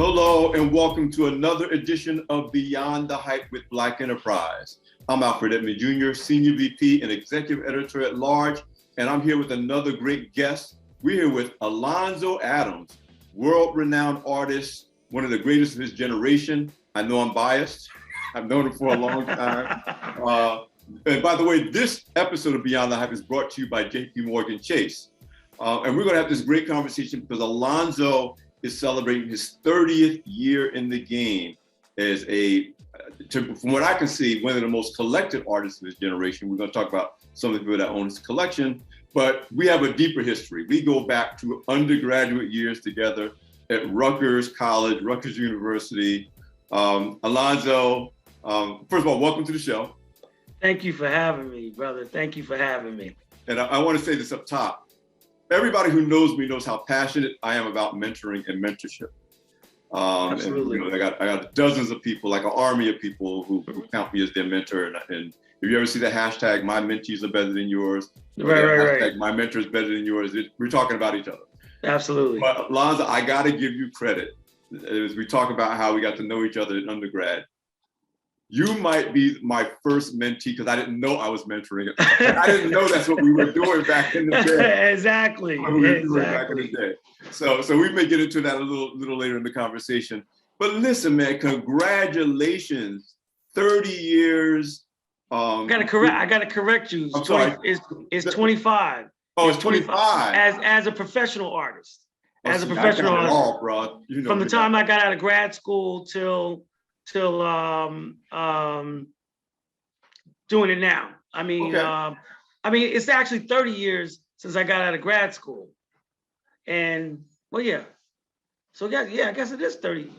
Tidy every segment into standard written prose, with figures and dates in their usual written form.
Hello and welcome to another edition of Beyond the Hype with Black Enterprise. I'm Alfred Edmond Jr., Senior VP and Executive Editor at Large, and I'm here with another great guest. We're here with Alonzo Adams, world-renowned artist, one of the greatest of his generation. I know I'm biased. I've known him for a long time. And by the way, this episode of Beyond the Hype is brought to you by JP Morgan Chase. And we're going to have this great conversation because Alonzo is celebrating his 30th year in the game as from what I can see, one of the most collected artists of his generation. We're going to talk about some of the people that own his collection, but we have a deeper history. We go back to undergraduate years together at Rutgers College, Rutgers University. Alonzo, first of all, welcome to the show. Thank you for having me, brother. Thank you for having me. And I want to say this up top. Everybody who knows me knows how passionate I am about mentoring and mentorship. Absolutely. And, I got dozens of people, like an army of people who count me as their mentor. And if you ever see the hashtag, my mentees are better than yours, right. My mentor is better than yours, we're talking about each other. Absolutely. But Alonzo, I got to give you credit. As we talk about how we got to know each other in undergrad, you might be my first mentee because I didn't know I was mentoring. I didn't know that's what we were doing back in the day. Exactly. Back in the day. So we may get into that a little later in the conversation. But listen, man, congratulations, 30 years. I gotta correct you. I'm sorry. It's 25. Oh, it's 25. As a professional artist. As a professional artist. All, bro. You know, from the time I got out of grad school till doing it now. I mean, it's actually 30 years since I got out of grad school. And well, yeah. So yeah, I guess it is 30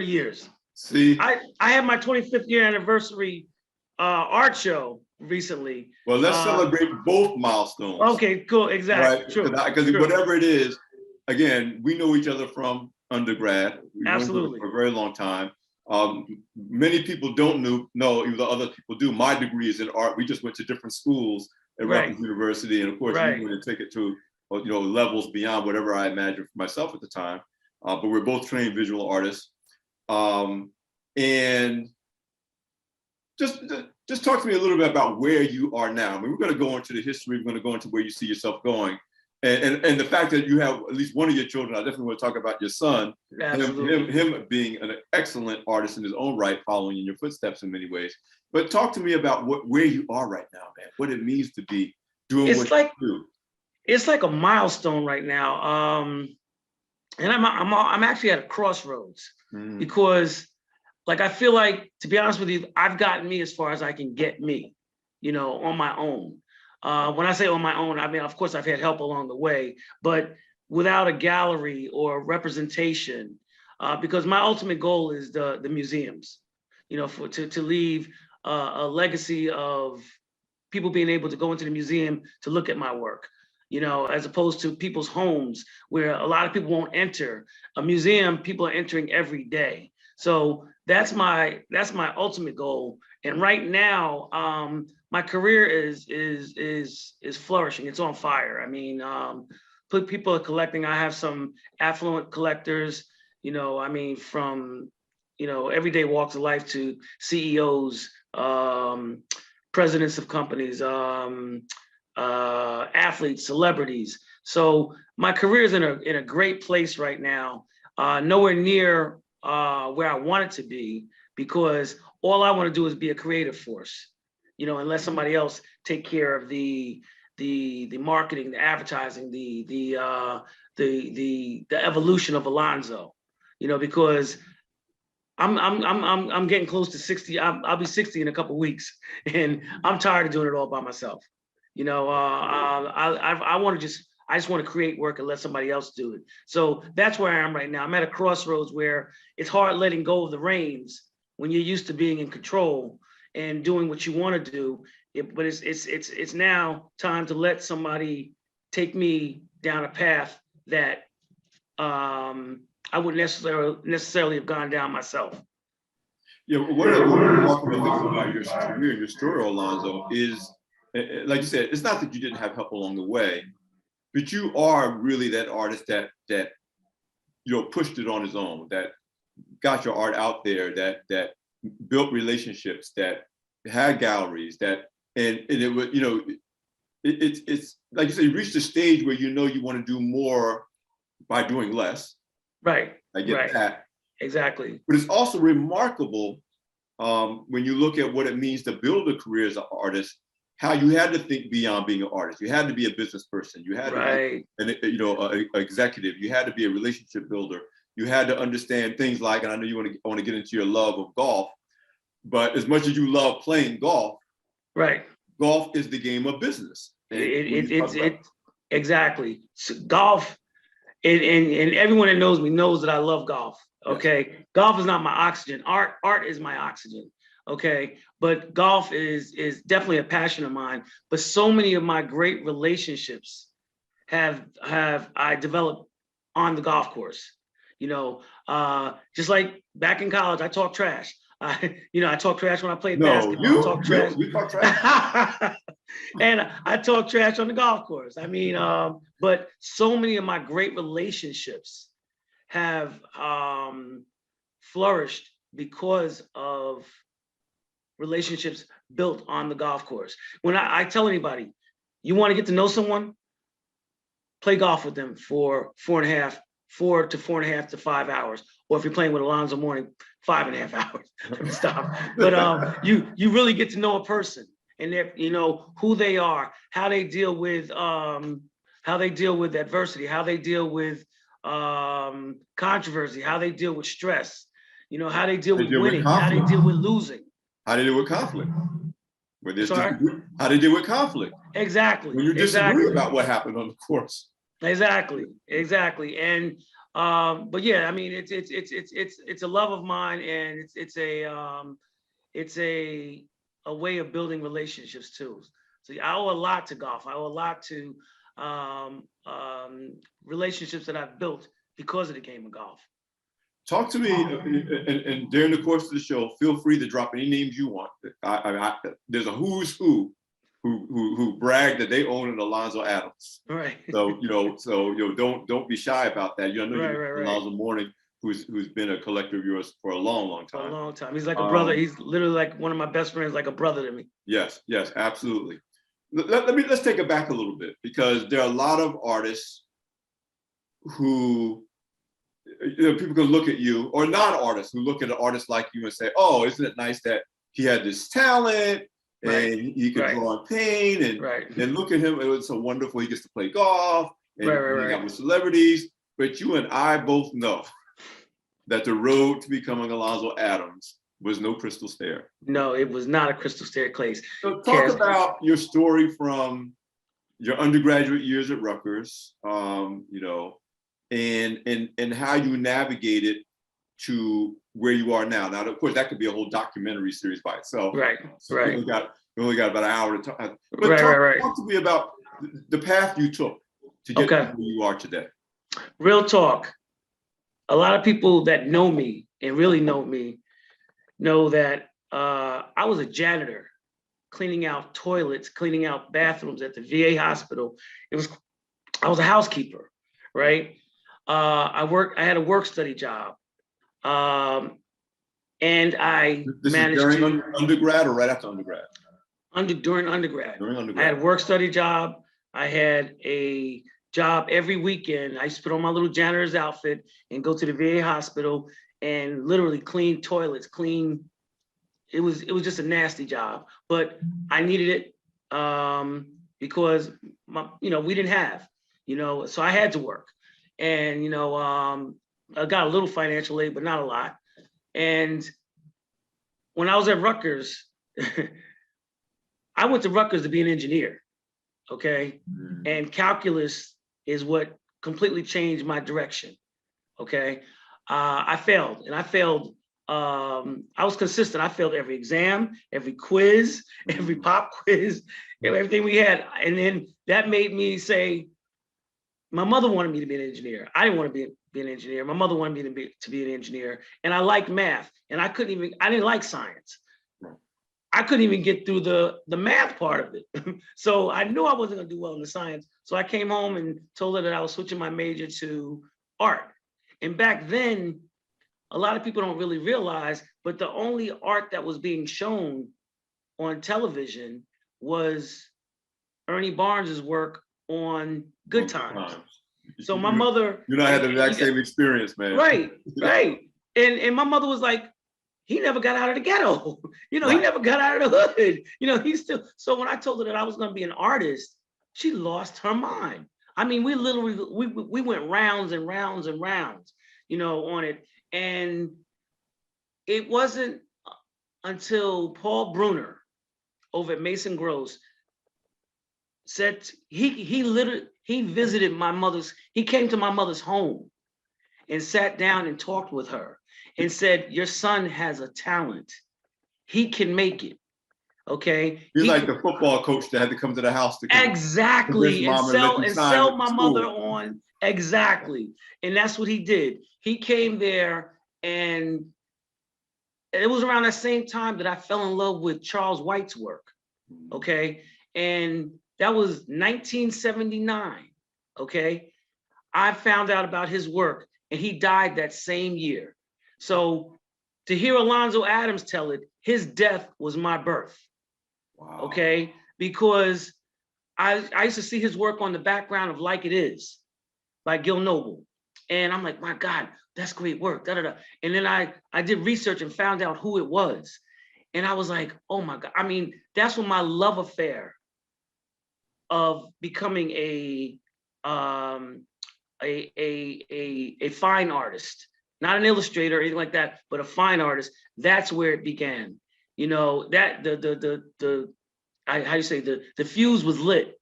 years. See, I had my 25th year anniversary art show recently. Well, let's celebrate both milestones. Okay, cool, exactly. Right? True. Because whatever it is, again, we know each other from undergrad. We've Absolutely. known for a very long time. Many people don't know, even though other people do. My degree is in art. We just went to different schools at Rutgers University, and of course, you went to take it to levels beyond whatever I imagined for myself at the time. But we're both trained visual artists, and just talk to me a little bit about where you are now. I mean, we're going to go into the history. We're going to go into where you see yourself going. And the fact that you have at least one of your children, I definitely want to talk about your son, him being an excellent artist in his own right, following in your footsteps in many ways. But talk to me about where you are right now, man, what it means to be doing what you do. It's like a milestone right now. And I'm actually at a crossroads because like, I feel like, to be honest with you, I've gotten me as far as I can get me, on my own. When I say on my own, I mean, of course, I've had help along the way, but without a gallery or representation, because my ultimate goal is the museums, to leave a legacy of people being able to go into the museum to look at my work, as opposed to people's homes where a lot of people won't enter. A museum, people are entering every day. So that's my ultimate goal. And right now, my career is flourishing. It's on fire. I mean, people are collecting. I have some affluent collectors, from, everyday walks of life to CEOs, presidents of companies, athletes, celebrities. So my career is in a great place right now. Nowhere near where I want it to be, because all I want to do is be a creative force, and let somebody else take care of the marketing, the advertising, the evolution of Alonzo, because I'm getting close to 60. I'll be 60 in a couple of weeks, and I'm tired of doing it all by myself. I just want to create work and let somebody else do it. So that's where I am right now. I'm at a crossroads where it's hard letting go of the reins when you're used to being in control and doing what you want to do. But it's now time to let somebody take me down a path that I wouldn't necessarily have gone down myself. Yeah, one of the remarkable things about your career and your story, Alonzo, is, like you said, it's not that you didn't have help along the way, but you are really that artist that pushed it on his own, that got your art out there, that built relationships, that had galleries, and it was, it's like you said, you reached a stage where you want to do more by doing less. Right. I get that. Exactly. But it's also remarkable when you look at what it means to build a career as an artist, how you had to think beyond being an artist. You had to be a business person. You had to be an executive. You had to be a relationship builder. You had to understand things like, and I know you want to get into your love of golf, but as much as you love playing golf, right, golf is the game of business. Exactly. So golf, and everyone that knows me knows that I love golf. Okay, yes. Golf is not my oxygen. Art is my oxygen. Okay, but golf is definitely a passion of mine. But so many of my great relationships have I developed on the golf course. Just like back in college, I talk trash. I talk trash when I played basketball. I talk trash. You talk trash. And I talk trash on the golf course. I mean, but so many of my great relationships have flourished because of relationships built on the golf course. When I tell anybody, you want to get to know someone, play golf with them for 4 to 4.5 to 5 hours. Or if you're playing with Alonzo Mourning, 5.5 hours. Let me stop. But you really get to know a person, and who they are, how they deal with adversity, how they deal with controversy, how they deal with stress, how they deal with winning, how they deal with losing, how they deal with conflict. How they deal with conflict. Exactly. When you disagree about what happened on the course. Exactly. And but yeah, I mean, it's a love of mine, and it's a way of building relationships too. So I owe a lot to golf. I owe a lot to relationships that I've built because of the game of golf. Talk to me, and during the course of the show, feel free to drop any names you want. There's a who's who bragged that they own an Alonzo Adams. Right. So don't be shy about that. Alonzo Mourning, who's been a collector of yours for a long time. For a long time. He's like a brother. He's literally like one of my best friends, like a brother to me. Yes, absolutely. Let's take it back a little bit, because there are a lot of artists who, people can look at you, or non-artists who look at an artist like you and say, "Oh, isn't it nice that he had this talent and he could draw and paint, and look at him, it was so wonderful. He gets to play golf and hang out with celebrities." But you and I both know that the road to becoming Alonzo Adams was no crystal stair. No, it was not a crystal staircase. So talk about your story from your undergraduate years at Rutgers, and how you navigated to where you are now. Now, of course, that could be a whole documentary series by itself. Right. We only got about an hour to talk. But talk to me about the path you took to get to where you are today. Real talk. A lot of people that know me and really know me know that I was a janitor, cleaning out toilets, cleaning out bathrooms at the VA hospital. I was a housekeeper, right? I had a work-study job. And I managed is during undergrad or right after undergrad? During undergrad. I had a work-study job. I had a job every weekend. I used to put on my little janitor's outfit and go to the VA hospital and literally clean toilets, it was just a nasty job, but I needed it because we didn't have, so I had to work. And, I got a little financial aid, but not a lot. And when I was at Rutgers, I went to Rutgers to be an engineer, okay? And calculus is what completely changed my direction, okay? I failed, and I failed. I was consistent. I failed every exam, every quiz, every pop quiz, everything we had. And then that made me say, my mother wanted me to be an engineer. I didn't want to be an engineer. My mother wanted me to be an engineer. And I liked math. And I didn't like science. I couldn't even get through the math part of it. So I knew I wasn't going to do well in the science. So I came home and told her that I was switching my major to art. And back then, a lot of people don't really realize, but the only art that was being shown on television was Ernie Barnes's work on Good Times. So my mother, you know, I had the exact same experience, man. Right. And my mother was like, he never got out of the ghetto. You know, he never got out of the hood. You know, he's still. So when I told her that I was going to be an artist, she lost her mind. I mean, we literally, we went rounds and rounds and rounds, you know, on it. And it wasn't until Paul Bruner over at Mason Gross said, he visited my mother's, he came to my mother's home and sat down and talked with her and said, your son has a talent. He can make it. Okay. He's like the football coach that had to come to the house to exactly and sell my mother on. Exactly. And that's what he did. He came there, and it was around that same time that I fell in love with Charles White's work. Okay. And that was 1979. Okay. I found out about his work, and he died that same year. So to hear Alonzo Adams tell it, his death was my birth. Wow. Okay, because I used to see his work on the background of Like It Is by Gil Noble. And I'm like, my God, that's great work. Da, da, da. And then I did research and found out who it was. And I was like, oh my God. I mean, that's when my love affair of becoming a fine artist, not an illustrator or anything like that, but a fine artist, that's where it began. You know, that how you say, the fuse was lit.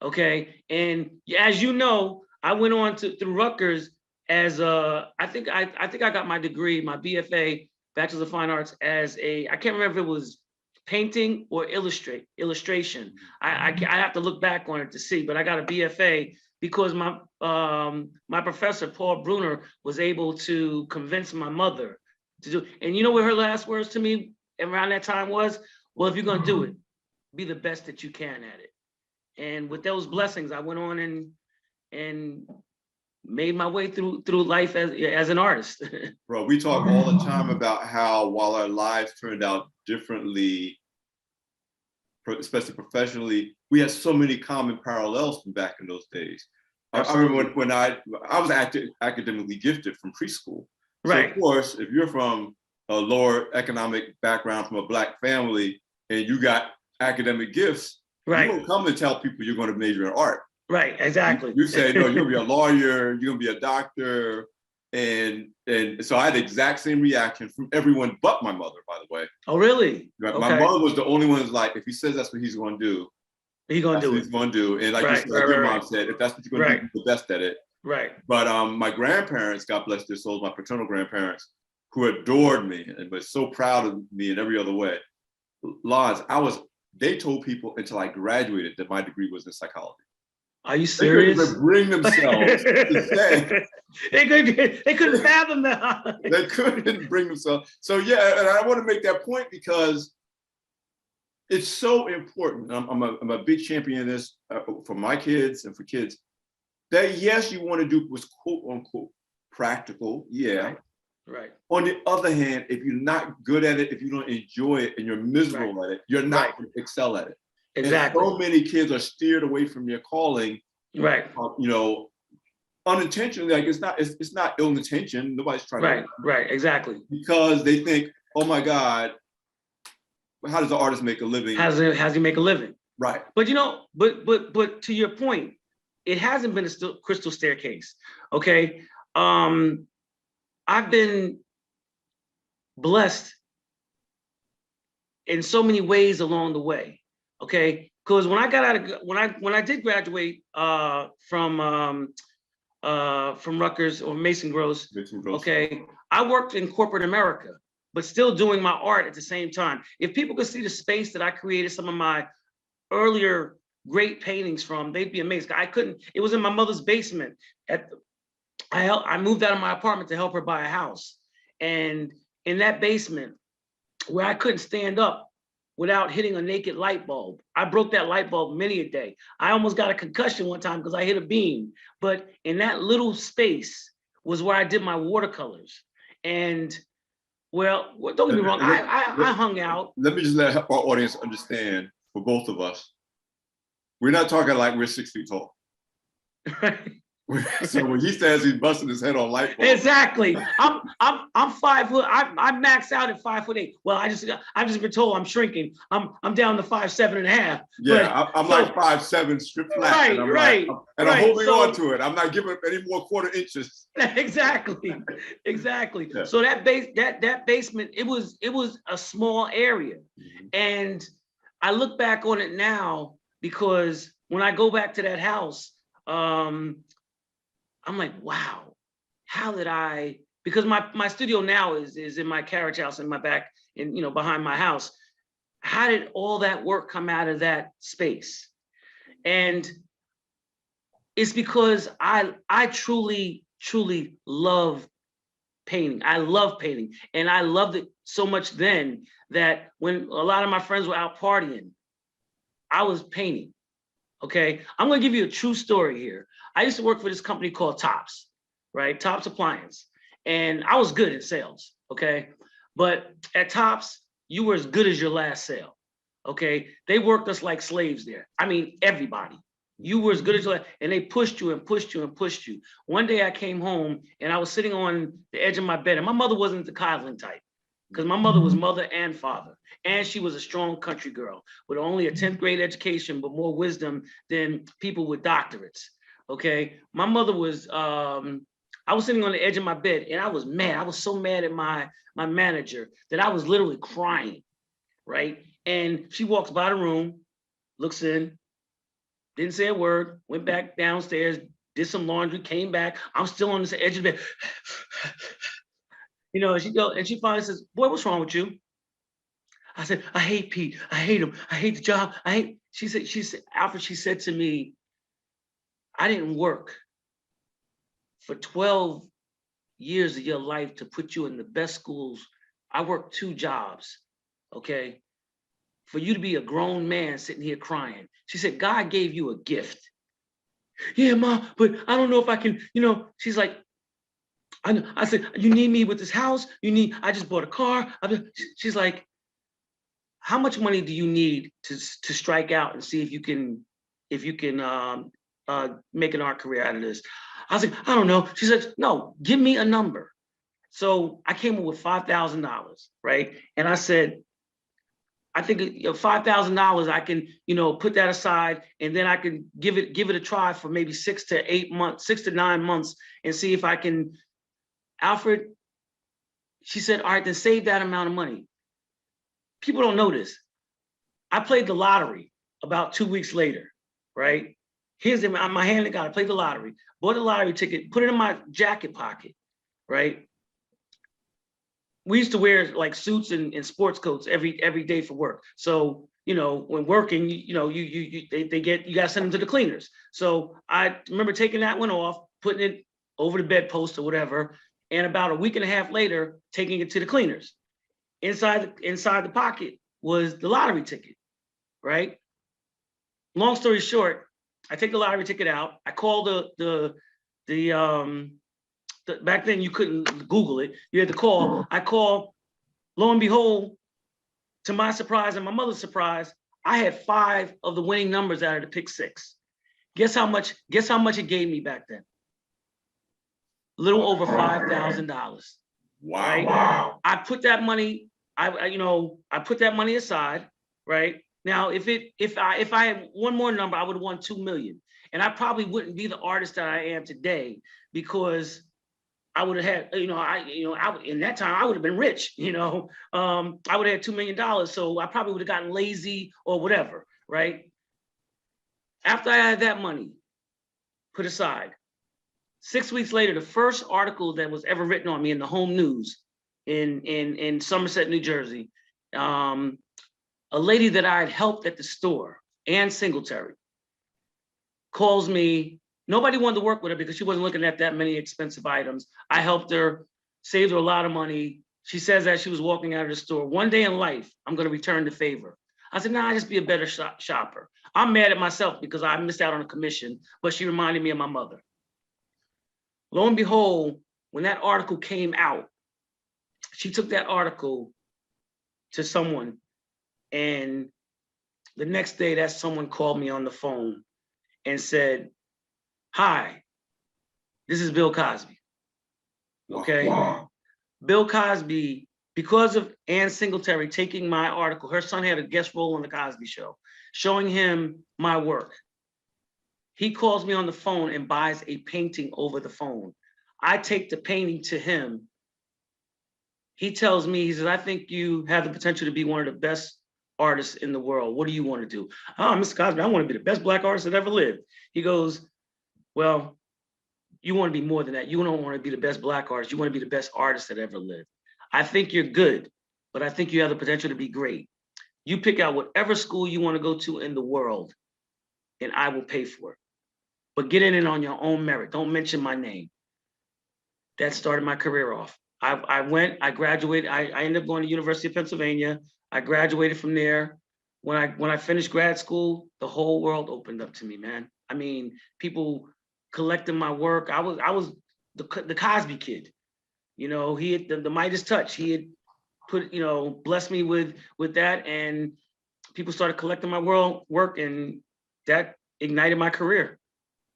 Okay. And as you know, I went on through Rutgers as I think I got my degree, my BFA, Bachelor of Fine Arts, as I can't remember if it was painting or illustration. I have to look back on it to see, but I got a BFA because my professor, Paul Bruner, was able to convince my mother to do. And you know what her last words to me around that time was? Well, if you're going to do it, be the best that you can at it. And with those blessings, I went on and made my way through life as an artist. Bro, we talk all the time about how while our lives turned out differently, especially professionally, we had so many common parallels from back in those days. I remember when I was academically gifted from preschool. Right. So of course, if you're from a lower economic background from a Black family and you got academic gifts, right, you don't come and tell people you're going to major in art. Right, exactly. You say, no, you're going to be a lawyer, you're going to be a doctor. And so I had the exact same reaction from everyone but my mother, by the way. Oh, really? My mother was the only one who's like, if he says that's what he's going to do, he's going to do it. He's going to do. And like you said, like your mom said, if that's what you're going to do, you're the best at it. Right. But my grandparents, God bless their souls, my paternal grandparents, who adored me and was so proud of me in every other way. Lons, they told people until I graduated that my degree was in psychology. Are you serious? They couldn't even bring themselves to say. They couldn't fathom that. They couldn't bring themselves. So yeah, and I want to make that point because it's so important. I'm a big champion of this for my kids and for kids. That yes, you want to do what's quote unquote practical, yeah. Right. On the other hand, if you're not good at it, if you don't enjoy it and you're miserable at it, you're not going to excel at it. Exactly. And so many kids are steered away from their calling. Right. You know, unintentionally. Like it's not ill intention. Nobody's trying to. Right. Exactly. Because they think, oh my God, how does the artist make a living? How's he make a living? Right. But you know, but to your point, it hasn't been a crystal staircase. Okay. I've been blessed in so many ways along the way. Okay. Because when I got out of when I did graduate from Rutgers or Mason Gross, okay, I worked in corporate America, but still doing my art at the same time. If people could see the space that I created some of my earlier great paintings from, they'd be amazed. I couldn't, it was in my mother's basement. I moved out of my apartment to help her buy a house. And in that basement, where I couldn't stand up without hitting a naked light bulb, I broke that light bulb many a day. I almost got a concussion one time because I hit a beam. But in that little space was where I did my watercolors. And well, don't get me wrong, I hung out. Let me just let our audience understand, for both of us, we're not talking like we're 6 feet tall. So when he says he's busting his head on light bulbs. Exactly. I'm 5 foot. I max out at 5'8". Well, I just been told I'm shrinking. I'm down to 5'7.5". Yeah, I'm like 5'7", strip flat. Right, and I'm right. I'm holding on to it. I'm not giving up any more quarter inches. Exactly. Yeah. So that basement, it was a small area. Mm-hmm. And I look back on it now because when I go back to that house, I'm like, wow, how did I, because my studio now is in my carriage house in my back, behind my house. How did all that work come out of that space? And it's because I truly love painting. I love painting. And I loved it so much then that when a lot of my friends were out partying, I was painting. Okay, I'm gonna give you a true story here. I used to work for this company called Tops, right? Tops Appliance. And I was good at sales, okay? But at Tops, you were as good as your last sale, okay? They worked us like slaves there. I mean, everybody. You were as good as your last, and they pushed you and pushed you and pushed you. One day I came home and I was sitting on the edge of my bed, and my mother wasn't the coddling type, because my mother was mother and father. And she was a strong country girl with only a 10th grade education, but more wisdom than people with doctorates. Okay. My mother was, I was sitting on the edge of my bed and I was mad. I was so mad at my manager that I was literally crying. Right. And she walks by the room, looks in, didn't say a word, went back downstairs, did some laundry, came back. I'm still on this edge of the bed. She finally says, boy, what's wrong with you? I said, I hate Pete. I hate him. I hate the job. She said, Alfred, she said to me, I didn't work for 12 years of your life to put you in the best schools. I worked 2 jobs, okay? For you to be a grown man sitting here crying. She said, God gave you a gift. Yeah, Ma, but I don't know if I can, she's like, I said, you need me with this house? I just bought a car. She's like, how much money do you need to strike out and see if you can make an art career out of this? I was like, I don't know. She said, no, give me a number. So I came up with $5,000, right? And I said, I think $5,000, I can, put that aside, and then I can give it a try for maybe 6 to 9 months and see if I can. Alfred, she said, all right, then save that amount of money. People don't know this. I played the lottery about 2 weeks later, right? Here's my hand. I played the lottery, bought a lottery ticket, put it in my jacket pocket, right? We used to wear like suits and sports coats every day for work. So, when working, you got to send them to the cleaners. So I remember taking that one off, putting it over the bedpost or whatever. And about a week and a half later, taking it to the cleaners. Inside the pocket was the lottery ticket, right? Long story short, I take the lottery ticket out. I call the back then you couldn't Google it. You had to call. I call. Lo and behold, to my surprise and my mother's surprise, I had 5 of the winning numbers out of the pick 6. Guess how much it gave me back then? A little over $5,000. Wow. Right? Wow. I put that money, I put that money aside, right? Now, if I had one more number, I would have won 2 million. And I probably wouldn't be the artist that I am today because I would have had, in that time I would have been rich, I would have had $2 million. So I probably would have gotten lazy or whatever, right? After I had that money put aside, 6 weeks later, the first article that was ever written on me in the home news in Somerset, New Jersey, a lady that I had helped at the store, Ann Singletary, calls me. Nobody wanted to work with her because she wasn't looking at that many expensive items. I helped her, saved her a lot of money. She says that she was walking out of the store. One day in life, I'm going to return the favor. I said, nah, just be a better shopper. I'm mad at myself because I missed out on a commission, but she reminded me of my mother. Lo and behold, when that article came out, she took that article to someone, and the next day that someone called me on the phone and said, "Hi, this is Bill Cosby." Okay. Wow. Bill Cosby, because of Ann Singletary taking my article, her son had a guest role on the Cosby Show, showing him my work. He calls me on the phone and buys a painting over the phone. I take the painting to him. He tells me, he says, "I think you have the potential to be one of the best artists in the world. What do you want to do?" "Oh, Mr. Cosby, I want to be the best Black artist that ever lived." He goes, "Well, you want to be more than that. You don't want to be the best Black artist. You want to be the best artist that ever lived. I think you're good, but I think you have the potential to be great. You pick out whatever school you want to go to in the world, and I will pay for it. But get in it on your own merit. Don't mention my name." That started my career off. I went, I graduated. I ended up going to University of Pennsylvania. I graduated from there. When I finished grad school, the whole world opened up to me, man. I mean, people collecting my work. I was the Cosby Kid. You know, he had the Midas touch. He had put, you know, blessed me with that, and people started collecting my work, and that ignited my career.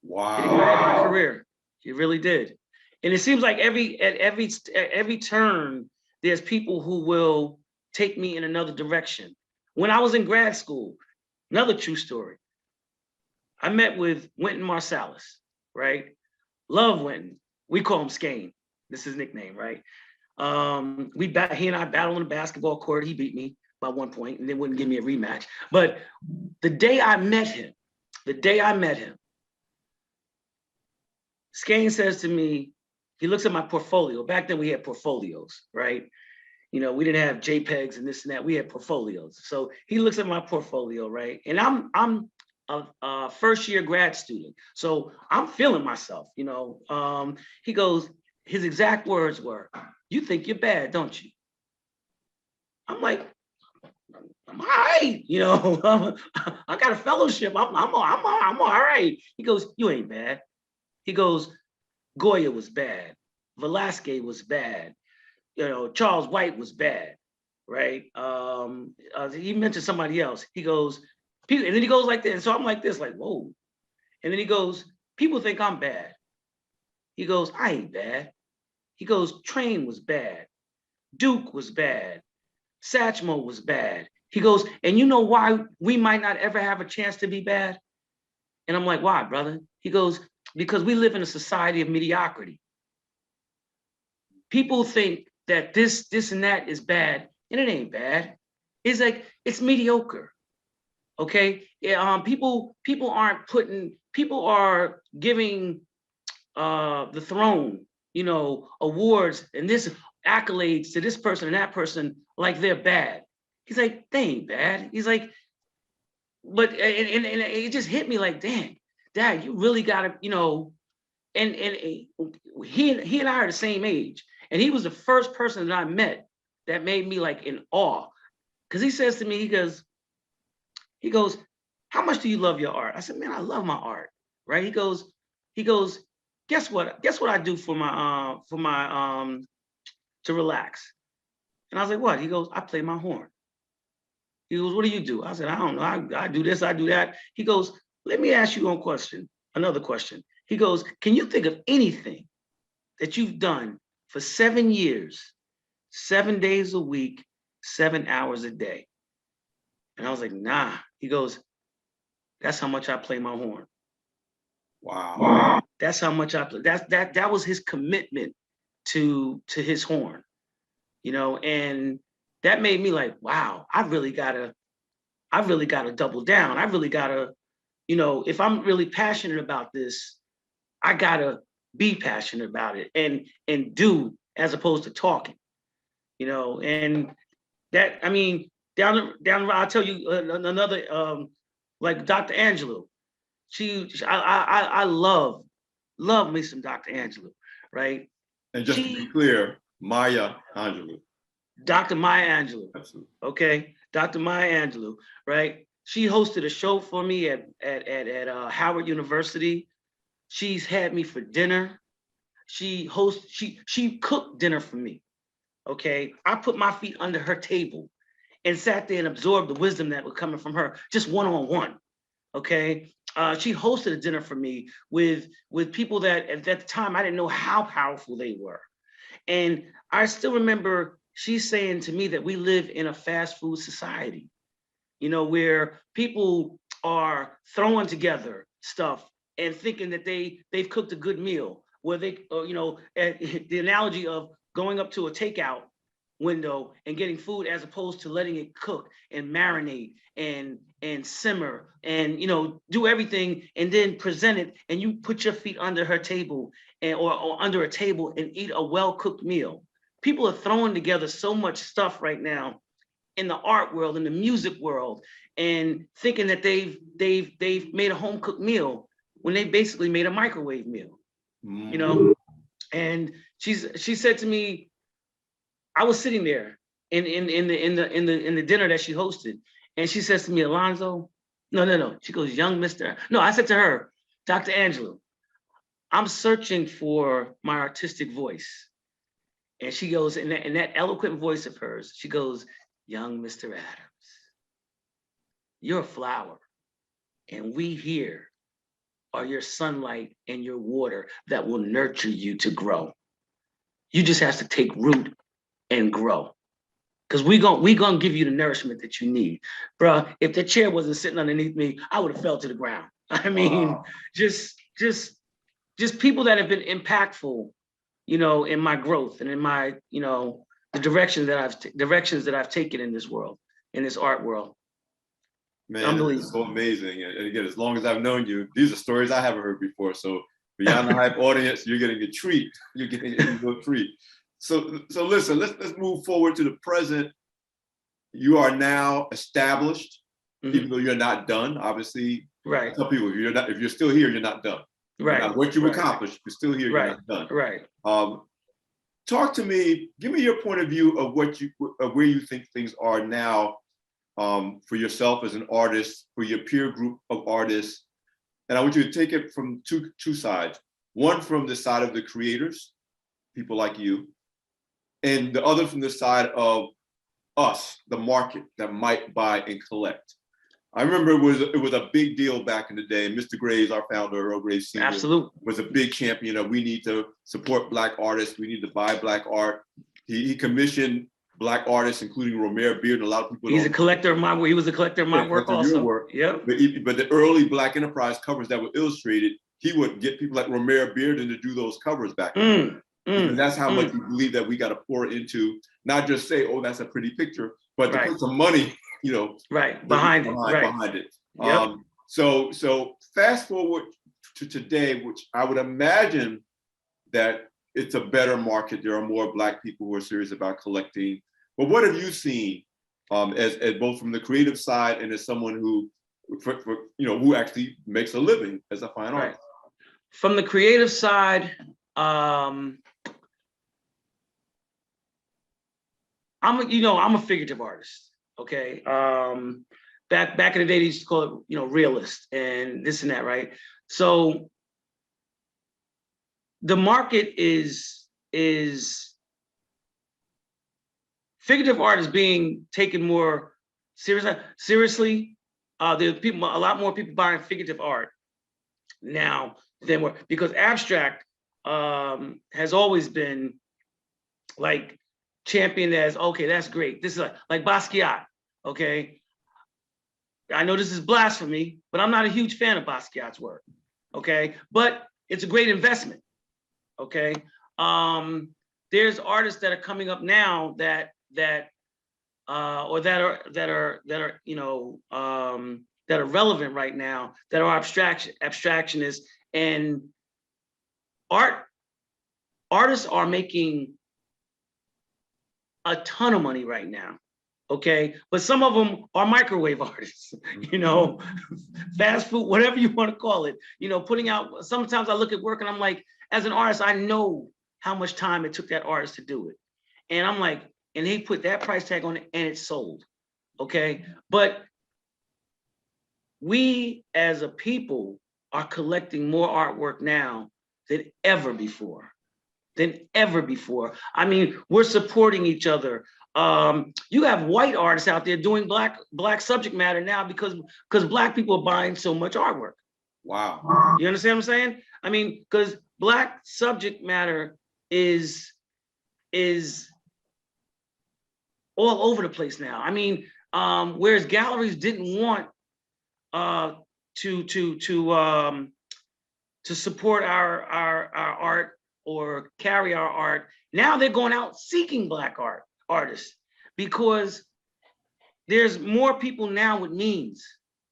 Wow. It ignited my career. It really did. And it seems like at every turn, there's people who will take me in another direction. When I was in grad school, another true story, I met with Wynton Marsalis, right? Love Wynton. We call him Skane. This is his nickname, right? He and I battled on the basketball court. He beat me by 1 point and then wouldn't give me a rematch. But the day I met him, Skane says to me, he looks at my portfolio. Back then we had portfolios, right? You know, we didn't have JPEGs and this and that. We had portfolios. So he looks at my portfolio, right? And I'm a first year grad student. So I'm feeling myself, you know. He goes, his exact words were, "You think you're bad, don't you?" I'm like, "I'm all right, you know. I got a fellowship. I'm all right." He goes, "You ain't bad." He goes, "Goya was bad. Velasquez was bad. You know, Charles White was bad, right?" He mentioned somebody else. He goes, and then he goes like this. And so I'm like this, like, whoa. And then he goes, "People think I'm bad." He goes, "I ain't bad." He goes, "Train was bad. Duke was bad. Satchmo was bad." He goes, "And you know why we might not ever have a chance to be bad?" And I'm like, "Why, brother?" He goes, "Because we live in a society of mediocrity. People think that this and that is bad, and it ain't bad. It's like, it's mediocre." Okay? People are giving the throne, you know, awards and this accolades to this person and that person like they're bad. He's like, "They ain't bad." He's like, but and it just hit me like, "Dang, Dad, you really gotta, you know." And he and I are the same age, and he was the first person that I met that made me like in awe, because he says to me, he goes, "How much do you love your art?" I said, "Man, I love my art." Right? He goes, "Guess what? Guess what I do for my to relax?" And I was like, "What?" He goes, "I play my horn." He goes, "What do you do?" I said, "I don't know. I do this, I do that." He goes, "Let me ask you another question. He goes, "Can you think of anything that you've done for 7 years, 7 days a week, 7 hours a day?" And I was like, "Nah." He goes, "That's how much I play my horn." Wow. That's how much I play. That was his commitment to his horn, you know, and that made me like, wow, I really gotta double down. I really gotta, you know, if I'm really passionate about this, I gotta be passionate about it and do, as opposed to talking, you know. And that, I mean, down the road, I'll tell you another, like Dr. Angelou. I love me some Dr. Angelou, right? And just to be clear, Maya Angelou. Dr. Maya Angelou. Absolutely. Okay, Dr. Maya Angelou, right? She hosted a show for me at Howard University. She's had me for dinner. She cooked dinner for me. okay, I put my feet under her table and sat there and absorbed the wisdom that was coming from her, just one-on-one, okay? She hosted a dinner for me with people that at that time I didn't know how powerful they were. And I still remember she saying to me that we live in a fast food society, you know, where people are throwing together stuff and thinking that they've cooked a good meal, where they, you know, the analogy of going up to a takeout window and getting food as opposed to letting it cook and marinate and simmer and, you know, do everything and then present it, and you put your feet under her table and or under a table and eat a well-cooked meal. People are throwing together so much stuff right now in the art world, in the music world, and thinking that they've made a home cooked meal when they basically made a microwave meal, you know. And she said to me, I was sitting there in the dinner that she hosted, and she says to me, Alonzo, no. She goes, young Mr. No, I said to her, Dr. Angelou, I'm searching for my artistic voice. And she goes, in that eloquent voice of hers, she goes, young Mr. Adams, you're a flower, and we here are your sunlight and your water that will nurture you to grow. You just have to take root and grow, because we gonna give you the nourishment that you need. Bruh, if the chair wasn't sitting underneath me, I would have fell to the ground. I mean, wow. just people that have been impactful, you know, in my growth and in my, you know, the directions that I've taken in this world, in this art world. Man, it's so amazing. And again, as long as I've known you, these are stories I haven't heard before. So Beyond the Hype audience, you're getting a treat. You're getting a treat. So listen, let's move forward to the present. You are now established, even though you're not done. Obviously, right. I tell people, if you're still here, you're not done. Right. Now, what you've accomplished, you're still here, you're not done. Right. Talk to me. Give me your point of view of where you think things are now, for yourself as an artist, for your peer group of artists, and I want you to take it from two sides. One from the side of the creators, people like you, and the other from the side of us, the market that might buy and collect. I remember it was a big deal back in the day. Mr. Graves, our founder, Earl Graves Sr., absolutely, was a big champion of we need to support Black artists, we need to buy Black art. He commissioned Black artists, including Romare Beard, and a lot of people. He's a collector of my work. He was a collector of my work also. Yeah. But the early Black Enterprise covers that were illustrated, he would get people like Romare Beard to do those covers back then. Because that's how much we believe that we got to pour into, not just say, oh, that's a pretty picture, but to put some money, you know, behind it. Yep. So fast forward to today, which I would imagine that it's a better market. There are more Black people who are serious about collecting. But what have you seen as both from the creative side and as someone who, who actually makes a living as a fine artist? From the creative side, I'm a figurative artist. Okay. Back in the day, they used to call it, realist and this and that, right? So the market is figurative art is being taken more seriously. There's a lot more people buying figurative art now than were, because abstract has always been like championed as, okay, that's great. This is like Basquiat, okay? I know this is blasphemy, but I'm not a huge fan of Basquiat's work, okay? But it's a great investment, okay? There's artists that are coming up now that are relevant right now, that are abstractionists, and artists are making a ton of money right now, okay? But some of them are microwave artists, fast food, whatever you want to call it, putting out, sometimes I look at work and I'm like, as an artist, I know how much time it took that artist to do it. And I'm like, and he put that price tag on it and it sold, okay? But we as a people are collecting more artwork now than ever before. than ever before. I mean, we're supporting each other. You have white artists out there doing black subject matter now because Black people are buying so much artwork. Wow. You understand what I'm saying? I mean, because Black subject matter is all over the place now. I mean, whereas galleries didn't want to support our art or carry our art, now they're going out seeking Black artists because there's more people now with means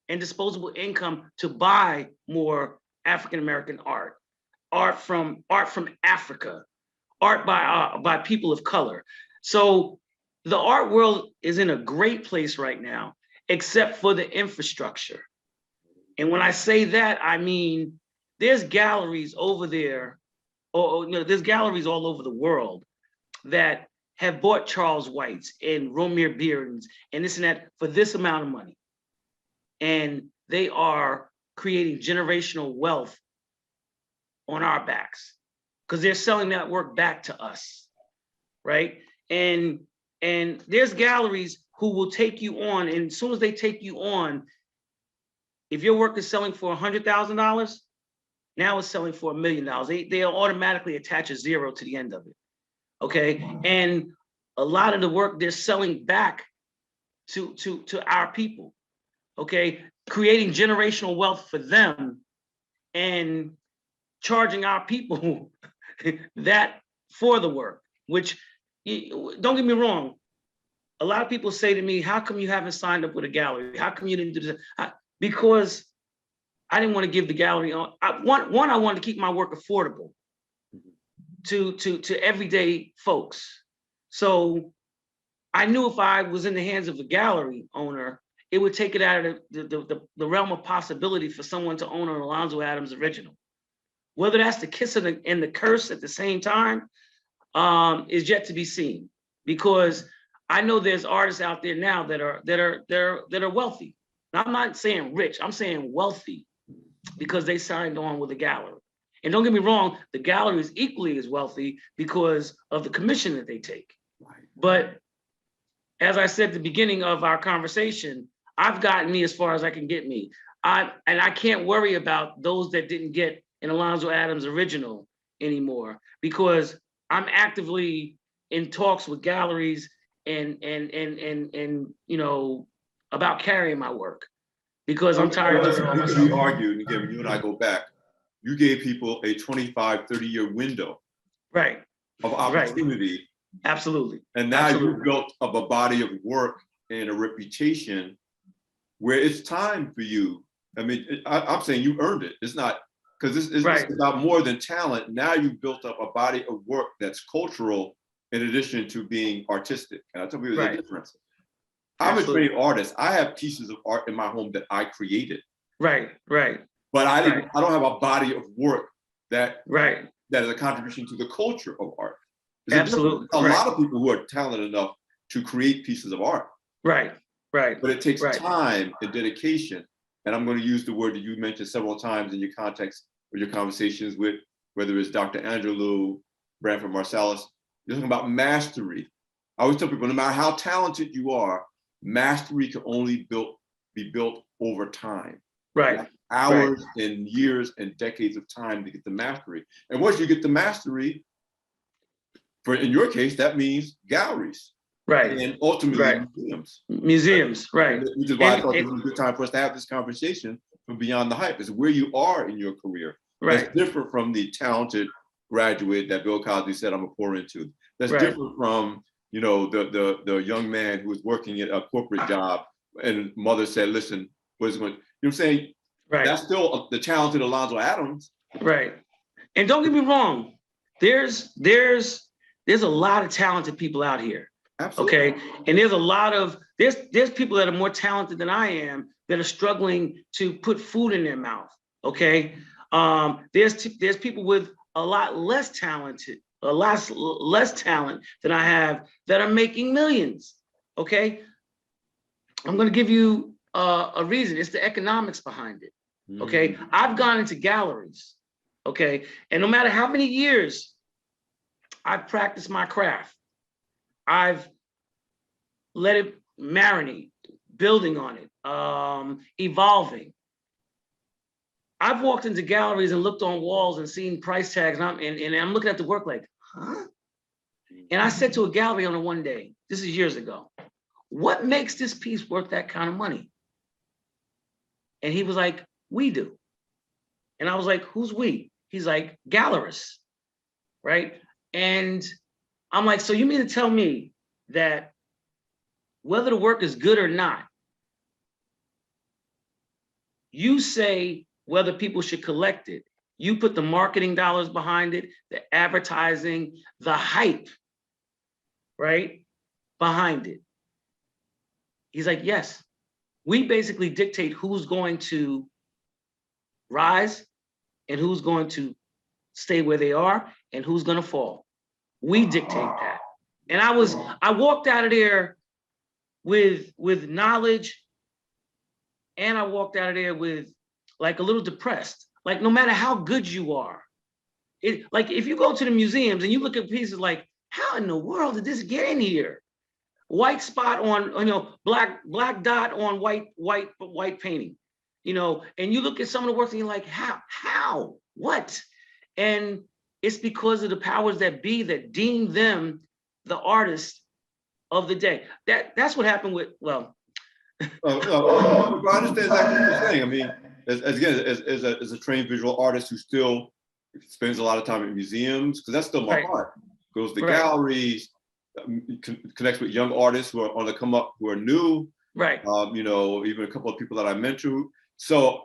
and disposable income to buy more African American art from Africa, art by people of color. So the art world is in a great place right now, except for the infrastructure. And when I say that, I mean there's galleries over there, or there's galleries all over the world that have bought Charles Whites and Romare Beardens and this and that for this amount of money. And they are creating generational wealth on our backs because they're selling that work back to us, right? And there's galleries who will take you on, and as soon as they take you on, if your work is selling for $100,000, now it's selling for $1 million. They automatically attach a zero to the end of it, okay? And a lot of the work they're selling back to our people, okay? Creating generational wealth for them and charging our people that for the work, which, don't get me wrong, a lot of people say to me, how come you haven't signed up with a gallery? How come you didn't do this? Because I didn't want to give the gallery on. I wanted to keep my work affordable to everyday folks. So I knew if I was in the hands of a gallery owner, it would take it out of the realm of possibility for someone to own an Alonzo Adams original. Whether that's the kiss and the curse at the same time is yet to be seen, because I know there's artists out there now that are wealthy. Now, I'm not saying rich, I'm saying wealthy because they signed on with a gallery. And don't get me wrong, the gallery is equally as wealthy because of the commission that they take. But as I said at the beginning of our conversation, I've gotten me as far as I can get me. And I can't worry about those that didn't get an Alonzo Adams original anymore, because I'm actively in talks with galleries and about carrying my work, because I'm tired of doing it myself. We argued, again, when you and I go back, you gave people a 25, 30-year window, right, of opportunity. Right. Absolutely. And now Absolutely. you've built up a body of work and a reputation where it's time for you. I mean, I'm saying you earned it. It's not, because this is about more than talent. Now you've built up a body of work that's cultural in addition to being artistic. And I'll tell you the difference. I'm a trained artist. I have pieces of art in my home that I created. Right. But I don't have a body of work that is a contribution to the culture of art. Absolutely. A lot of people who are talented enough to create pieces of art. Right. But it takes time and dedication. And I'm going to use the word that you mentioned several times in your context with your conversations with, whether it's Dr. Angelou, Branford Marsalis, you're talking about mastery. I always tell people, no matter how talented you are, mastery can only be built over time. Right. Hours and years and decades of time to get the mastery. And once you get the mastery, in your case, that means galleries. Right. And ultimately museums. Right. Which is why I thought it was a good time for us to have this conversation from Beyond the Hype. Is where you are in your career. Right. That's different from the talented graduate that Bill Cosby said I'm gonna pour into. That's different from, the young man who was working at a corporate job and mother said, listen, what's going, you know what I'm saying? Right. That's still the talented Alonzo Adams. Right. And don't get me wrong, there's a lot of talented people out here. Absolutely. Okay. And there's a lot of, there's people that are more talented than I am that are struggling to put food in their mouth. Okay. There's people with a lot less talent than I have that are making millions. Okay. I'm going to give you a reason. It's the economics behind it. Okay. I've gone into galleries. Okay. And no matter how many years I've practiced my craft. I've let it marinate, building on it, evolving. I've walked into galleries and looked on walls and seen price tags, and I'm looking at the work like, huh? And I said to a gallery owner one day, this is years ago, what makes this piece worth that kind of money? And he was like, we do. And I was like, who's we? He's like, gallerists, right? And I'm like, so you mean to tell me that whether the work is good or not, you say whether people should collect it, you put the marketing dollars behind it, the advertising, the hype, right, behind it. He's like, yes, we basically dictate who's going to rise and who's going to stay where they are and who's going to fall. We dictate that. And I walked out of there with knowledge, and I walked out of there with like a little depressed. Like, no matter how good you are, like if you go to the museums and you look at pieces like, how in the world did this get in here? White spot on, black dot on white painting, and you look at some of the works and you're like, how, what? And it's because of the powers that be that deem them the artist of the day. That's what happened with, well. I understand exactly what you're saying. I mean, as a trained visual artist who still spends a lot of time in museums, because that's still my heart. Goes to galleries, connects with young artists who are on the come up, who are new. Right. Even a couple of people that I mentioned. So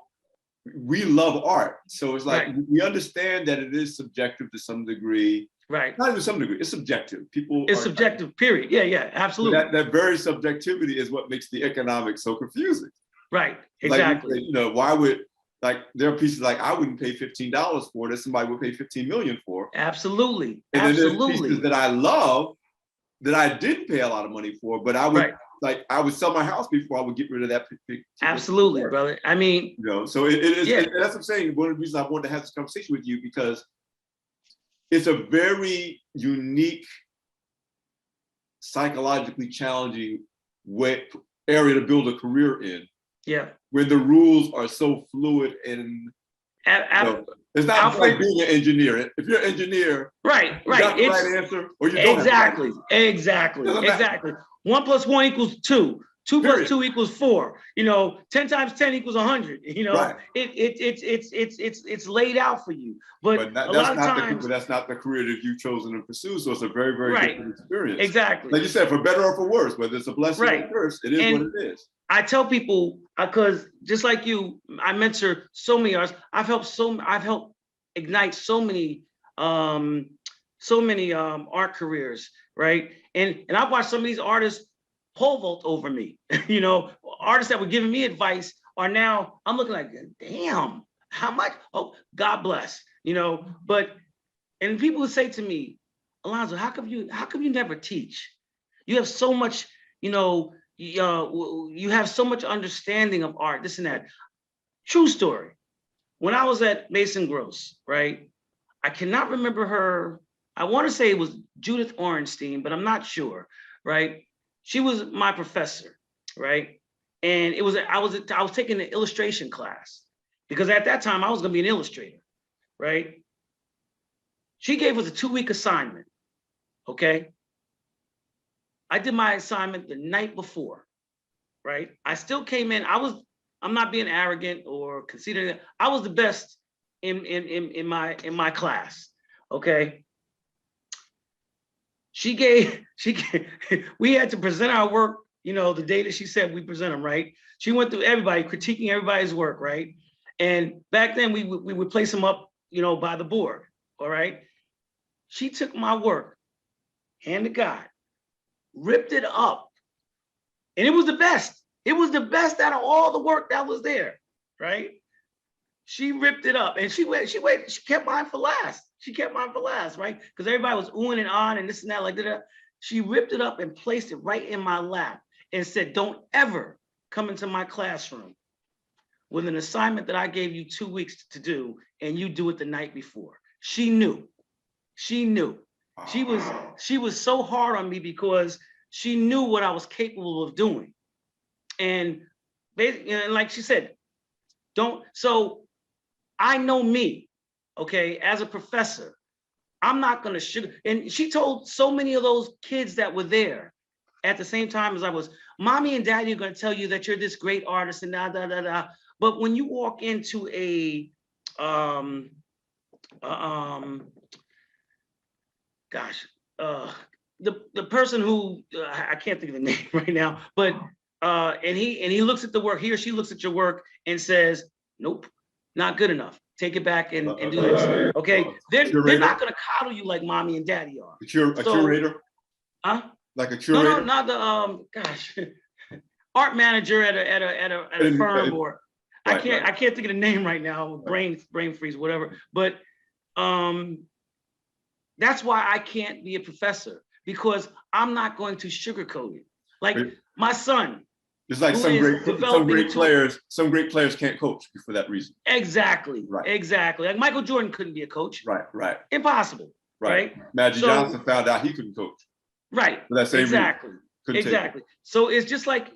we love art. So it's like we understand that it is subjective to some degree. Right. Not even some degree. It's subjective. It's subjective. Period. Yeah. Absolutely. That very subjectivity is what makes the economics so confusing. Right. Exactly. Like, why would, like, there are pieces like I wouldn't pay $15 for that somebody would pay 15 million for. Absolutely. And then there's pieces that I love that I didn't pay a lot of money for, but I would I would sell my house before I would get rid of that. Absolutely, brother. I mean, so it is. Yeah. That's what I'm saying. One of the reasons I wanted to have this conversation with you, because it's a very unique, psychologically challenging area to build a career in. Yeah. Where the rules are so fluid and it's not like being an engineer. If you're an engineer, you got the right answer, or you don't. Exactly. 1 + 1 = 2. 2 + 2 = 4. 10 times 10 = 100. It's laid out for you. But a lot of times, that's not the career that you've chosen to pursue. So it's a very, very different experience. Exactly. Like you said, for better or for worse, whether it's a blessing or a curse, it is what it is. I tell people, because just like you, I mentor so many artists. I've helped ignite so many art careers, right? And I've watched some of these artists pole vault over me. Artists that were giving me advice are now, I'm looking like, damn, how much? Oh, God bless. And people would say to me, Alonzo, how come you never teach? You have so much, you have so much understanding of art, this and that. True story. When I was at Mason Gross, right? I cannot remember her. I want to say it was Judith Orenstein, but I'm not sure, right? She was my professor, right? And I was taking an illustration class, because at that time I was going to be an illustrator, right? She gave us a 2-week assignment, okay? I did my assignment the night before, right? I still came in. I'm not being arrogant or conceited. I was the best in my class, okay? We had to present our work, the day that she said we present them, right? She went through everybody, critiquing everybody's work, right? And back then we would place them up, by the board, all right? She took my work, hand to God, ripped it up, and it was the best. It was the best out of all the work that was there, right? She ripped it up, and she kept mine for last. Right? Because everybody was oohing and ahhing and this and that, like that. She ripped it up and placed it right in my lap and said, don't ever come into my classroom with an assignment that I gave you 2 weeks to do, and you do it the night before. She knew. She was so hard on me because she knew what I was capable of doing. And like she said, so I know me, okay, as a professor. I'm not gonna and she told so many of those kids that were there at the same time as I was, mommy and daddy are gonna tell you that you're this great artist and da da da da. But when you walk into the person who I can't think of the name right now, but and he looks at the work, he or she looks at your work and says, nope, not good enough. Take it back and do this. Okay, they're not gonna coddle you like mommy and daddy are. A curator? Huh? Like a curator? No, not the art manager at a firm, or I can't think of the name right now. Brain freeze, whatever. But that's why I can't be a professor, because I'm not going to sugarcoat it. Like my son. It's like some great players can't coach for that reason. Exactly. Right. Exactly. Like Michael Jordan couldn't be a coach. Right. Impossible. Right. Magic Johnson found out he couldn't coach. Right. For that same exactly. Reason. Exactly. So it's just like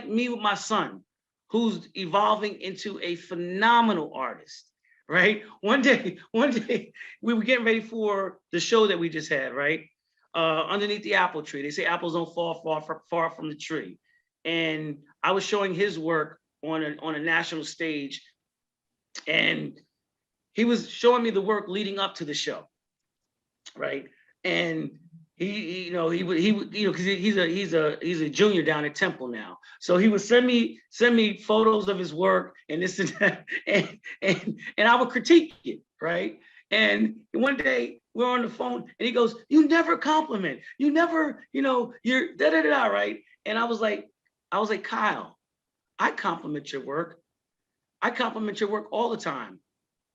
me with my son, who's evolving into a phenomenal artist. Right. One day we were getting ready for the show that we just had. Right. Underneath the apple tree. They say apples don't fall far from the tree. And I was showing his work on a national stage, and he was showing me the work leading up to the show, right? And he because he's a junior down at Temple now, so he would send me photos of his work and this and that, and I would critique it, right? And one day we're on the phone, and he goes, "You never compliment, you never, you're da da da," right? And I was like, Kyle, I compliment your work. I compliment your work all the time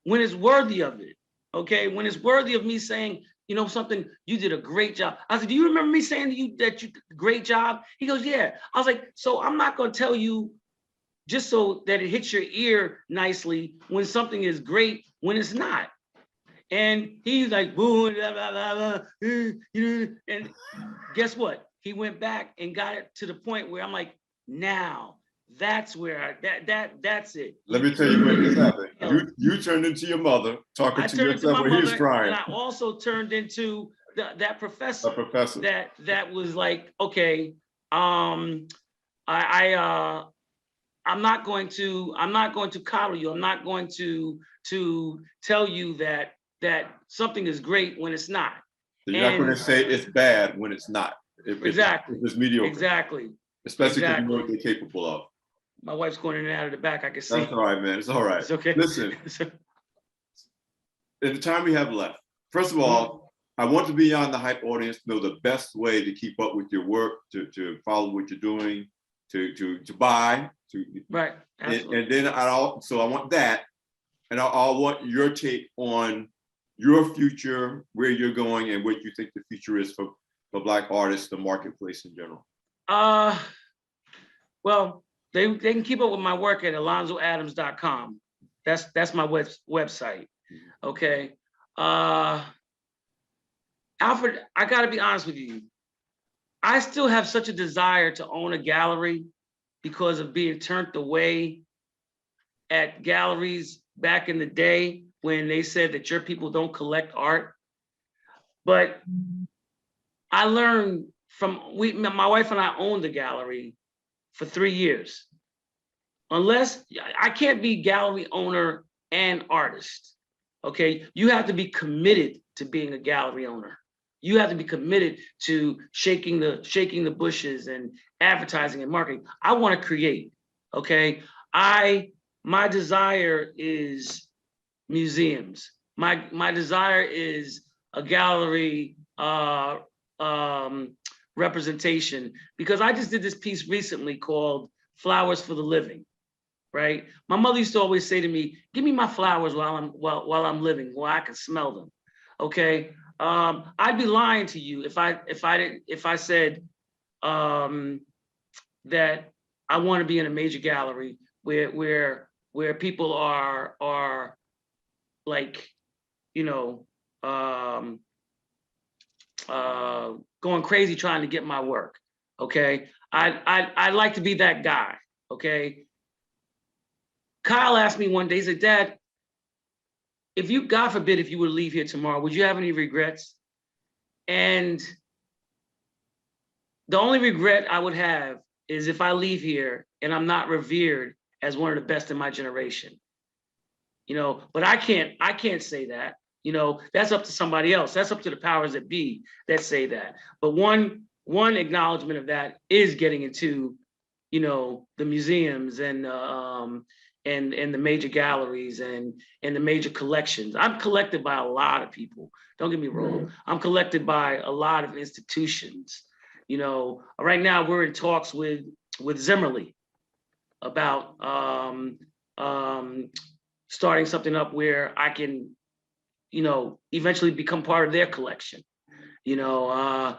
when it's worthy of it. Okay, when it's worthy of me saying, something, you did a great job. I said, do you remember me saying to you that you did a great job? He goes, yeah. I was like, so I'm not going to tell you just so that it hits your ear nicely when something is great when it's not. And he's like, boo, blah, blah, blah, blah, and guess what? He went back and got it to the point where I'm like, now that's where that's it. Let me tell you what just happened. You turned into your mother talking to yourself when he was crying. And I also turned into that professor. That was like, okay, I'm not going to coddle you. I'm not going to tell you that something is great when it's not. You're not going to say it's bad when it's not. Exactly. If it's mediocre. Exactly. Especially because you know what they're capable of. My wife's going in and out of the back. I can see. That's all right, man. It's all right. It's okay. Listen, in the time we have left, first of all, I want the Beyond the Hype audience to know the best way to keep up with your work, to follow what you're doing, to buy. Right. And then I want that. And I want your take on your future, where you're going, and what you think the future is for Black artists, the marketplace in general. Well, they can keep up with my work at alonzoadams.com. That's my website. Okay. Alfred, I gotta be honest with you. I still have such a desire to own a gallery because of being turned away at galleries back in the day when they said that your people don't collect art. But I learned my wife and I owned the gallery for 3 years. Unless I can't be gallery owner and artist, okay? You have to be committed to being a gallery owner. You have to be committed to shaking the bushes and advertising and marketing. I want to create, okay? My desire is museums. My desire is a gallery representation, because I just did this piece recently called Flowers for the Living, right? My mother used to always say to me, give me my flowers while I'm living, while I can smell them, okay? I'd be lying to you if I said that I want to be in a major gallery where people are like, going crazy trying to get my work. Okay, I like to be that guy. Okay, Kyle asked me one day, he said, Dad, if you, God forbid, if you were to leave here tomorrow, would you have any regrets? And the only regret I would have is if I leave here and I'm not revered as one of the best in my generation. You know, but I can't say that. You know, that's up to somebody else. That's up to the powers that be that say that. But one acknowledgement of that is getting into, you know, the museums and the major galleries and the major collections. I'm collected by a lot of people. Don't get me wrong. I'm collected by a lot of institutions. You know, right now we're in talks with Zimmerly about starting something up where I can, you know, eventually become part of their collection. You know,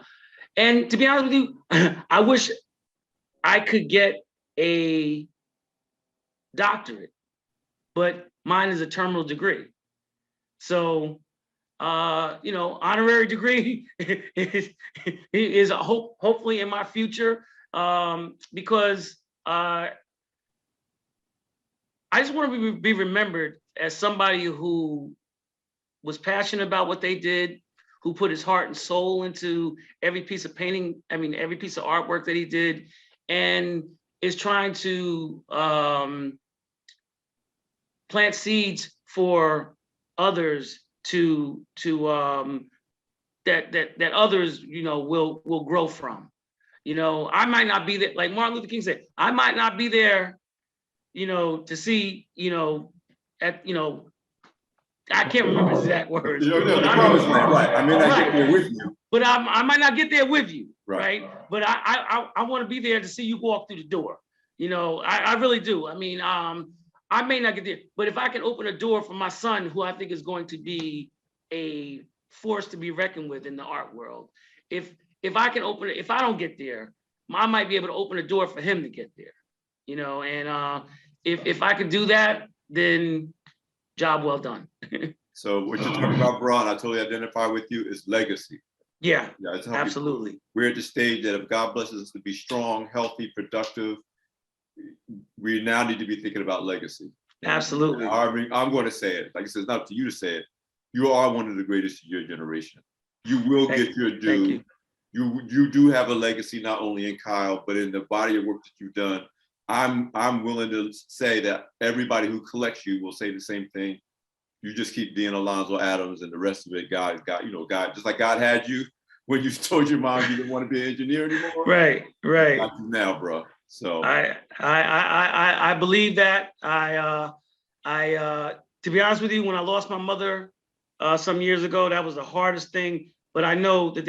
and to be honest with you, I wish I could get a doctorate, but mine is a terminal degree. So, you know, honorary degree is hopefully in my future, because I just want to be remembered as somebody who was passionate about what they did, who put his heart and soul into every piece of painting, I mean, every piece of artwork that he did, and is trying to plant seeds for others that others, you know, will grow from. You know, I might not be there, like Martin Luther King said, I might not be there, you know, to see, you know, at, you know, I can't remember the exact words. You know, the promised land, right? I mean, I get there with you, but I might not get there with you, right? But I want to be there to see you walk through the door. You know, I really do. I mean, I may not get there, but if I can open a door for my son, who I think is going to be a force to be reckoned with in the art world, if I can open it, if I don't get there, I might be able to open a door for him to get there. You know, and if I can do that, then job well done. So what you're talking about, bro, and I totally identify with you, is legacy. Yeah, absolutely. We're at the stage that if God blesses us to be strong, healthy, productive, we now need to be thinking about legacy. Absolutely. I'm going to say it. Like I said, it's not up to you to say it. You are one of the greatest of your generation. You will get your due. You do have a legacy, not only in Kyle, but in the body of work that you've done. I'm willing to say that everybody who collects you will say the same thing. You just keep being Alonzo Adams, and the rest of it, God, you know, God, just like God had you when you told your mom you didn't want to be an engineer anymore. Right. Got you now, bro. So I believe that. To be honest with you, when I lost my mother some years ago, that was the hardest thing. But I know that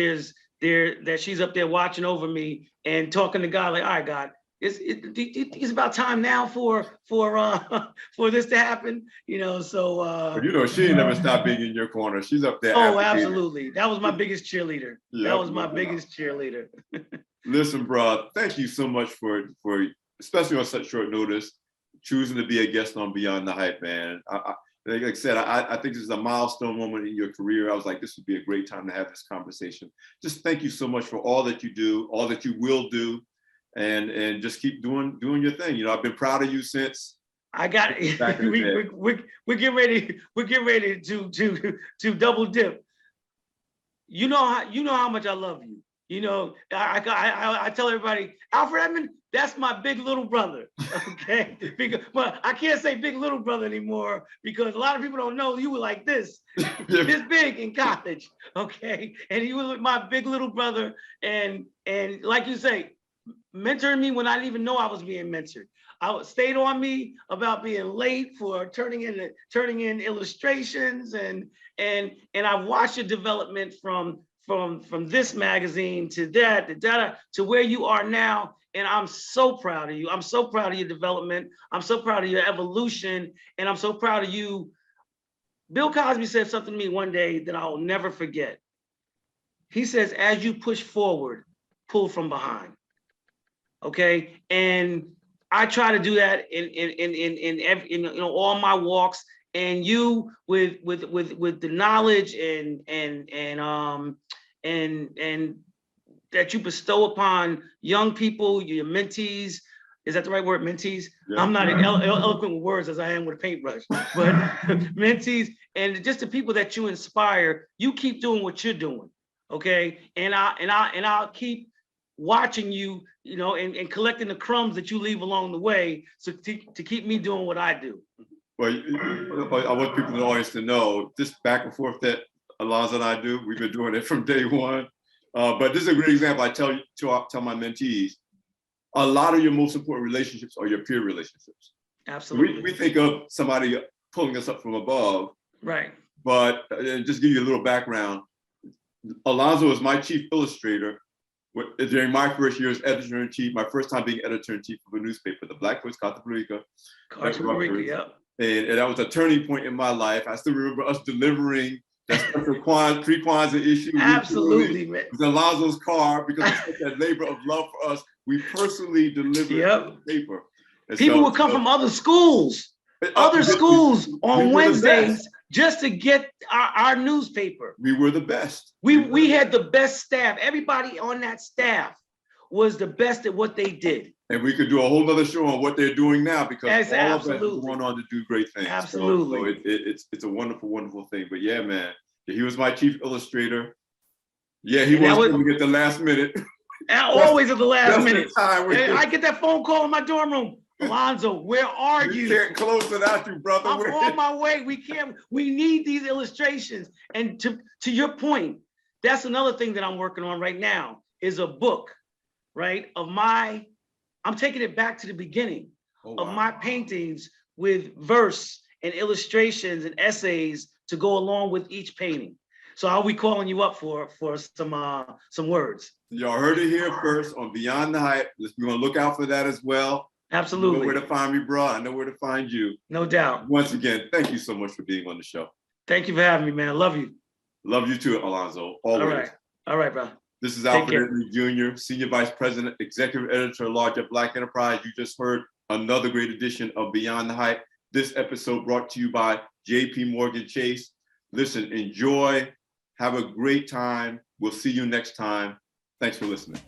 that she's up there watching over me and talking to God, like, all right, God, it's about time now for this to happen, you know. So but you know, she ain't never stopped being in your corner. She's up there. Oh, absolutely. That was my biggest cheerleader. Yep, that was my biggest cheerleader. Listen, bro, thank you so much for especially on such short notice, choosing to be a guest on Beyond the Hype, man. Like I said, I think this is a milestone moment in your career. I was like, this would be a great time to have this conversation. Just thank you so much for all that you do, all that you will do, and just keep doing your thing. You know, I've been proud of you since. I got it. We're getting ready to double dip. You know how much I love you. You know, I tell everybody, Alfred Edmond, that's my big little brother. Okay, but I can't say big little brother anymore because a lot of people don't know you were like this, this big in college. Okay, and you were my big little brother, and like you say, mentoring me when I didn't even know I was being mentored. Stayed on me about being late for turning in illustrations, and I've watched your development from this magazine to that to where you are now, and I'm so proud of you. I'm so proud of your development. I'm so proud of your evolution, and I'm so proud of you. Bill Cosby said something to me one day that I'll never forget. He says, "As you push forward, pull from behind." Okay, and I try to do that in all my walks, and you with the knowledge and and that you bestow upon young people, your mentees. Is that the right word, mentees? Yeah. I'm not eloquent with words as I am with a paintbrush, but mentees and just the people that you inspire. You keep doing what you're doing, okay? And I'll keep watching you, you know, and collecting the crumbs that you leave along the way, so to keep me doing what I do. Well, I want people in the audience to know this back and forth that Alonzo and I do. We've been doing it from day one. But this is a great example. I tell my mentees, a lot of your most important relationships are your peer relationships. Absolutely. We think of somebody pulling us up from above. Right. But just give you a little background. Alonzo was my chief illustrator during my first year as editor-in-chief, my first time being editor-in-chief of a newspaper, the Black Voice, Carta Rica. Yeah. And that was a turning point in my life. I still remember us delivering that special pre-Kwanzaa issue. Absolutely, man. It was Alonzo's car, because it's that labor of love for us. We personally delivered the paper. And people would come from other schools. On Wednesdays just to get our newspaper. We were the best. We had the best staff. Everybody on that staff was the best at what they did. And we could do a whole nother show on what they're doing now, because all of us went on to do great things. Absolutely. So it's a wonderful, wonderful thing. But yeah, man, he was my chief illustrator. Yeah, he was going to get the last minute. Always at the last minute. I get that phone call in my dorm room. Alonzo, where are you? You can't close without you, brother. I'm on my way. We need these illustrations. And to your point, that's another thing that I'm working on right now, is a book, right? I'm taking it back to the beginning of my paintings, with verse and illustrations and essays to go along with each painting. So I'll be calling you up for some words. Y'all heard it here first on Beyond the Hype. We're gonna look out for that as well. Absolutely. You know where to find me, bro. I know where to find you. No doubt. Once again, thank you so much for being on the show. Thank you for having me, man. I love you. Love you too, Alonzo. Always. All right, bro. This is Alfred Edley Jr., Senior Vice President, Executive Editor-at-Large at Black Enterprise. You just heard another great edition of Beyond the Hype. This episode brought to you by JP Morgan Chase. Listen, enjoy, have a great time. We'll see you next time. Thanks for listening.